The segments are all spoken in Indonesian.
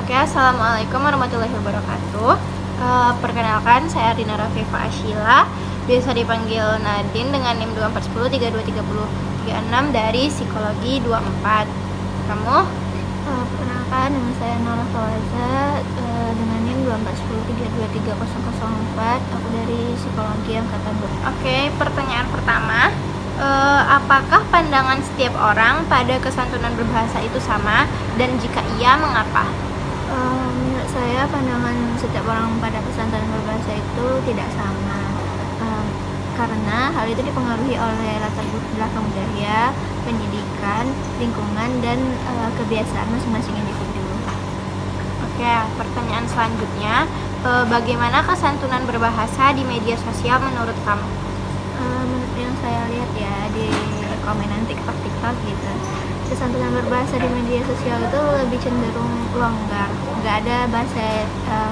Oke, assalamualaikum warahmatullahi wabarakatuh. Perkenalkan, saya Ardina Rafifa Ashila, biasa dipanggil Nadine dengan NIM 2410323036 dari Psikologi 24. Kamu? Perkenalkan, nama saya Nora Fawaza dengan NIM 2410323004. Aku dari Psikologi Angkatan 2. Oke, pertanyaan pertama. Apakah pandangan setiap orang pada kesantunan berbahasa itu sama? Dan jika iya, mengapa? Menurut saya, pandangan setiap orang pada kesantunan berbahasa itu tidak sama, karena hal itu dipengaruhi oleh latar belakang budaya, pendidikan, lingkungan, dan kebiasaan masing-masing individu. Oke, pertanyaan selanjutnya, bagaimana kesantunan berbahasa di media sosial menurut kamu? Menurut yang saya lihat ya di komenan TikTok gitu, kesantunan berbahasa di media sosial itu lebih cenderung longgar, nggak ada bahasa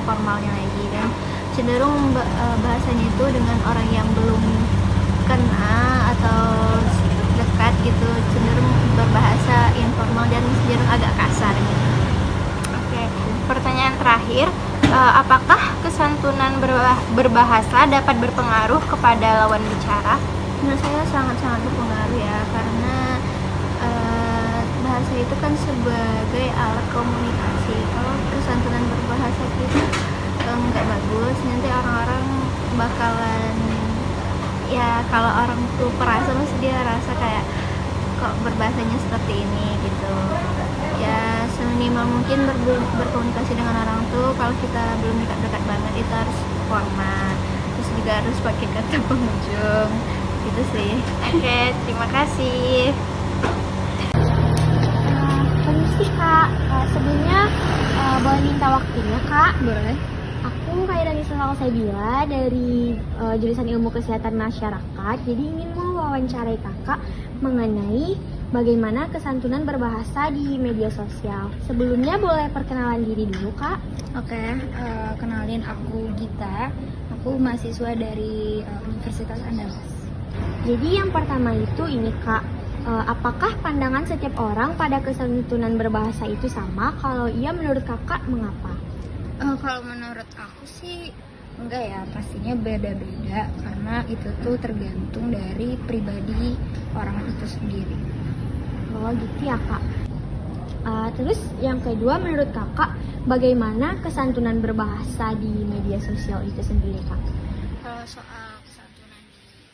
formalnya lagi, dan cenderung bahasanya itu dengan orang yang belum kenal atau dekat gitu, cenderung berbahasa informal dan cenderung agak kasar gitu. Oke, pertanyaan terakhir, apakah kesantunan berbahasa dapat berpengaruh kepada lawan bicara? Menurut saya sangat-sangat berpengaruh ya, karena bahasa itu kan sebagai alat komunikasi. Kalau kesantunan berbahasa kita nggak bagus, nanti orang-orang bakalan, ya kalau orang tuh perasa pasti dia rasa kayak kok berbahasanya seperti ini gitu. Ya seminimal mungkin berkomunikasi dengan orang tuh, kalau kita belum dekat-dekat banget itu harus formal, terus juga harus pakai kata penghujung gitu sih. Oke, terima kasih. Permisi Kak, sebelumnya boleh minta waktunya Kak? Boleh. Aku Khairani Salsabila dari jurusan Ilmu Kesehatan Masyarakat. Jadi ingin mewawancarai Kakak mengenai bagaimana kesantunan berbahasa di media sosial. Sebelumnya boleh perkenalan diri dulu Kak? Oke, kenalin, aku Gita. Aku mahasiswa dari Universitas Andalas. Jadi yang pertama itu ini Kak, apakah pandangan setiap orang pada kesantunan berbahasa itu sama? Kalau iya, menurut Kakak mengapa? Kalau menurut aku sih enggak ya, pastinya beda-beda karena itu tuh tergantung dari pribadi orang itu sendiri. Oh gitu ya Kak. Terus yang kedua, menurut Kakak bagaimana kesantunan berbahasa di media sosial itu sendiri Kak? Kalau soal kesantunan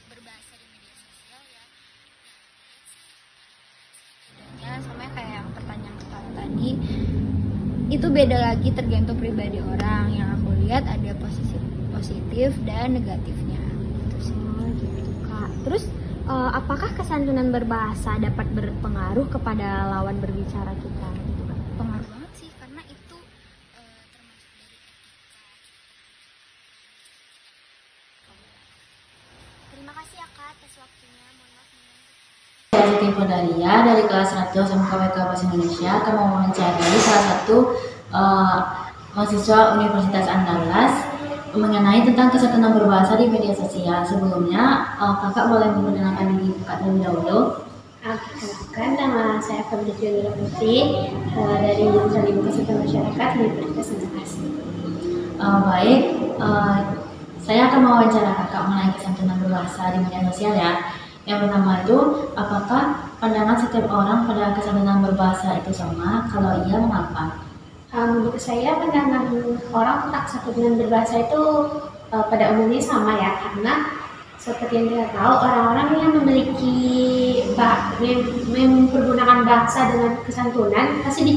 berbahasa di media sosial ya sama kayak yang pertanyaan pertama tadi, itu beda lagi tergantung pribadi orang. Yang aku lihat ada positif dan negatifnya gitu sih. Oh gitu Kak. Terus apakah kesantunan berbahasa dapat berpengaruh kepada lawan berbicara kita gitu Kak? Pengaruh banget sih, karena itu termasuk dari etika. Terima kasih ya Kak atas waktunya. Mohon maaf Saya Siti Fondaria dari kelas 1 SMKWK Bahasa Indonesia akan mewawancarai salah satu mahasiswa Universitas Andalas mengenai tentang kesantunan berbahasa di media sosial. Sebelumnya, kakak boleh memperkenalkan diri kakak terlebih dahulu. Perkenalkan, nama saya Fadli Jodira Putri dari jurusan Ilmu Kesehatan Masyarakat Universitas Andalas. Baik, saya akan mewawancara kakak mengenai kesantunan berbahasa di media sosial ya. Yang pertama itu, apakah pandangan setiap orang pada kesantunan berbahasa itu sama? Kalau iya, mengapa? Menurut saya pandangan orang tentang kesantunan berbahasa itu pada umumnya sama ya, karena seperti yang kita tahu, orang-orang yang memiliki mempergunakan bahasa dengan kesantunan pasti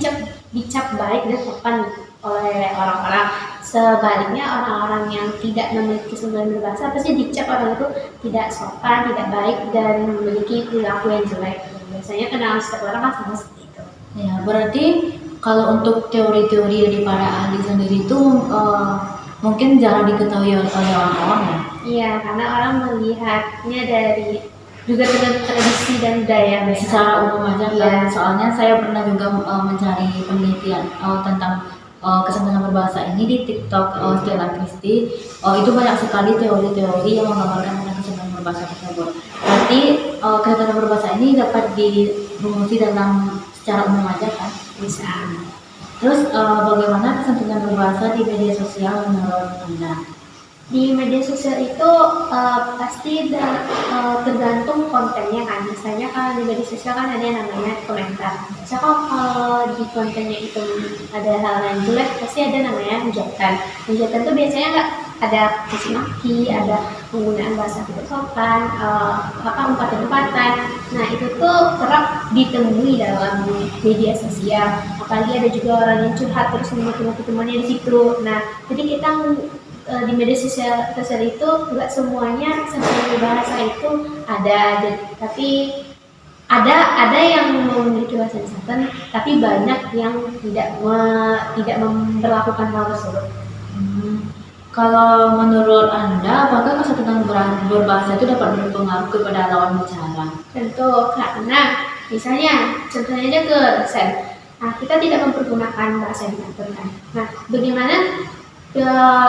dicap baik dan sopan oleh orang-orang. Sebaliknya, orang-orang yang tidak memiliki kesantunan berbahasa pasti dicap orang itu tidak sopan, tidak baik, dan memiliki perilaku yang jelek. Biasanya kenal setiap orang kan sama seperti itu. Ya, berarti kalau untuk teori-teori dari para ahli sendiri itu mungkin jarang diketahui oleh orang-orang ya? Iya, karena orang melihatnya dari juga tergantung tradisi dan budaya. Secara umum aja kan, Iya. soalnya saya pernah juga mencari penelitian tentang kesantunan berbahasa ini di TikTok Stella Christie. Itu banyak sekali teori-teori yang menggambarkan tentang kesantunan berbahasa tersebut. Berarti kesantunan berbahasa ini dapat dirumusi dalam secara umum aja kan? Bisa. Terus bagaimana kesantunan berbahasa di media sosial menurut Anda? Di media sosial itu pasti tergantung kontennya kan. Misalnya kalau di media sosial kan ada yang namanya komentar. Misalnya kalau di kontennya itu ada hal yang jelek, pasti ada namanya hujatan. Hujatan itu biasanya nggak ada caci maki, ada penggunaan bahasa tidak sopan, umpatan-umpatan. Nah itu tuh kerap ditemui dalam media sosial. Apalagi ada juga orang yang curhat terus memaki-maki temannya di situ. Nah jadi kita di media sosial itu nggak semuanya kesantunan berbahasa itu ada, tapi ada yang memiliki bahasa yang santun, tapi banyak yang tidak memperlakukan hal tersebut. Kalau menurut Anda, apakah kesantunan berbahasa itu dapat berpengaruh kepada lawan bicara? Tentu, karena misalnya contohnya aja ke dosen. Nah, kita tidak mempergunakan bahasa yang santun kan. Nah, bagaimana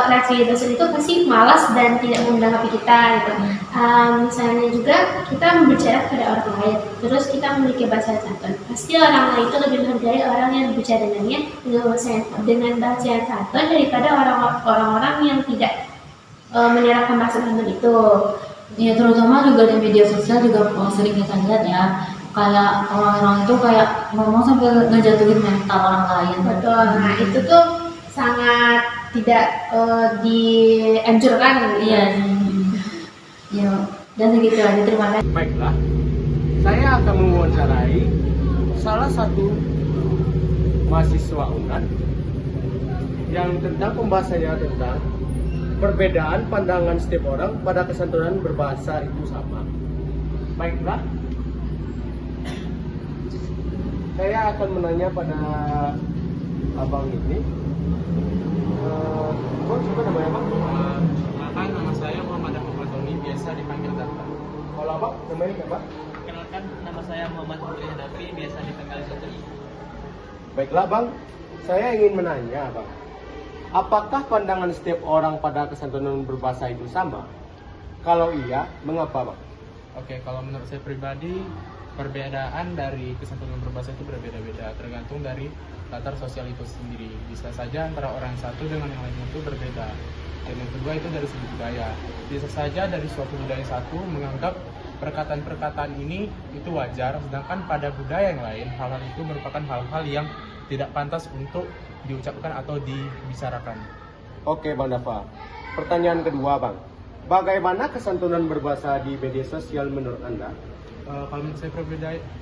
reaksi dosen itu pasti malas dan tidak menanggapi kita gitu. Misalnya juga kita berbicara kepada orang lain, terus kita memiliki bahasa yang santun, pasti orang lain itu lebih menghargai orang yang berbicara dengannya dengan bahasa yang santun daripada orang-orang yang tidak menerapkan bahasa santun itu. Ya, terutama juga di media sosial juga sering kita lihat ya, kayak orang-orang itu kayak ngomong sampai ngejatuhin mental orang lain. Betul. Nah itu tuh sangat tidak dianjurkan. Iya. Ya, dan segitu aja. Terima kasih. Baiklah, saya akan mewawancarai salah satu mahasiswa UNAD yang tentang pembahasannya tentang perbedaan pandangan setiap orang pada kesantunan berbahasa itu sama. Baiklah, saya akan menanya pada abang ini. Bang, siapa namanya bang? Perkenalkan, nama saya Muhammad Ahmad Tony, biasa dipanggil Data. Kalau abang, namanya siapa? Perkenalkan, nama saya Muhammad Putri Hadafi, biasa dipanggil Sotri. Baiklah bang, saya ingin menanya bang, apakah pandangan setiap orang pada kesantunan berbahasa itu sama? Kalau iya, mengapa bang? Oke, kalau menurut saya pribadi, perbedaan dari kesantunan berbahasa itu berbeda-beda, tergantung dari latar sosial itu sendiri. Bisa saja antara orang satu dengan yang lainnya itu berbeda. Dan yang kedua itu dari segi budaya. Bisa saja dari suatu budaya satu menganggap perkataan-perkataan ini itu wajar, sedangkan pada budaya yang lain hal-hal itu merupakan hal-hal yang tidak pantas untuk diucapkan atau dibicarakan. Oke bang Dava, pertanyaan kedua bang, bagaimana kesantunan berbahasa di media sosial menurut anda? Kalau menurut saya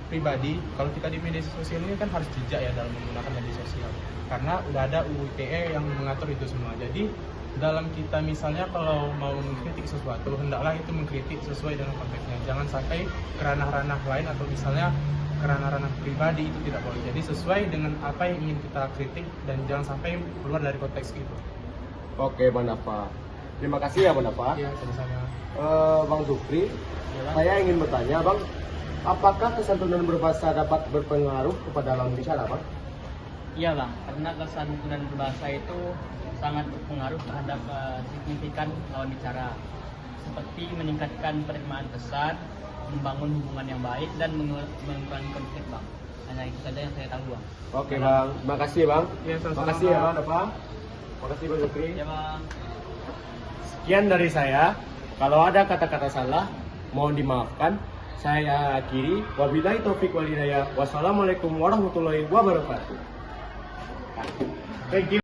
pribadi, kalau kita di media sosial ini kan harus bijak ya dalam menggunakan media sosial, karena udah ada UU ITE yang mengatur itu semua. Jadi dalam kita misalnya kalau mau mengkritik sesuatu, hendaklah itu mengkritik sesuai dengan konteksnya. Jangan sampai ke ranah-ranah lain atau misalnya ke ranah-ranah pribadi, itu tidak boleh. Jadi sesuai dengan apa yang ingin kita kritik dan jangan sampai keluar dari konteks itu. Oke bang Dava, terima kasih ya bang Dava. Iya, sama-sama. Bang Zukri, saya ingin bertanya bang, apakah kesantunan berbahasa dapat berpengaruh kepada lawan bicara bang? Iya bang, karena kesantunan berbahasa itu sangat berpengaruh terhadap signifikan lawan bicara, seperti meningkatkan penerimaan pesan, membangun hubungan yang baik, dan mengurangi konflik bang. Hanya itu saja yang saya tahu bang. Oke bang, terima kasih bang. Iya, sama-sama. Terima kasih ya bang Dava. Terima kasih bang Zukri. Ya bang. Sekian dari saya. Kalau ada kata-kata salah, mohon dimaafkan. Saya akhiri. Wabillahi taufik wal hidayah. Wassalamualaikum warahmatullahi wabarakatuh. Thank you.